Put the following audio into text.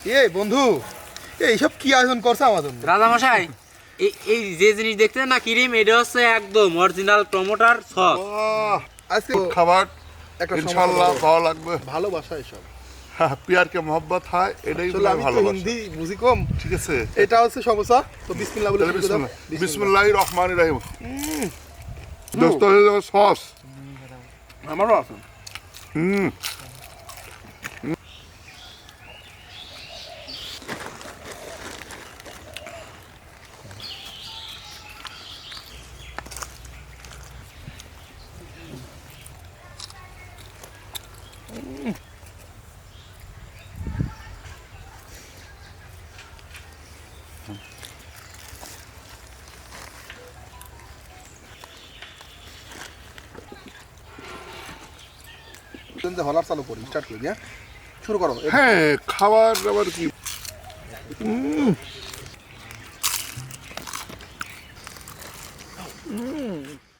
এই বন্ধু এইসব কি আয়োজন করছে আমার জন্য? রাজামশাই এই যে জিনিস দেখতেছেন না ক্রিম, এটা হচ্ছে একদম অরিজিনাল টমেটোর সস। আজকে খাবার একটা ইনশাআল্লাহ ভালো লাগবে। ভালোবাসা এসব। হ্যাঁ, প্যার কে মোহব্বত হয়, এটাই আসলে আমি তো ভালোবাসা। হিন্দি বুঝি কম। ঠিক আছে, এটা হচ্ছে সমস্যা। তো বিসমিল্লাহ বলে শুরু করে দাও। বিসমিল্লাহির রহমানির রহিম। দোস্ত সস আমারও আছে। হুম হলার চালু করি, স্টার্ট করি। হ্যাঁ, শুরু করো। হ্যাঁ, খাবার আবার কি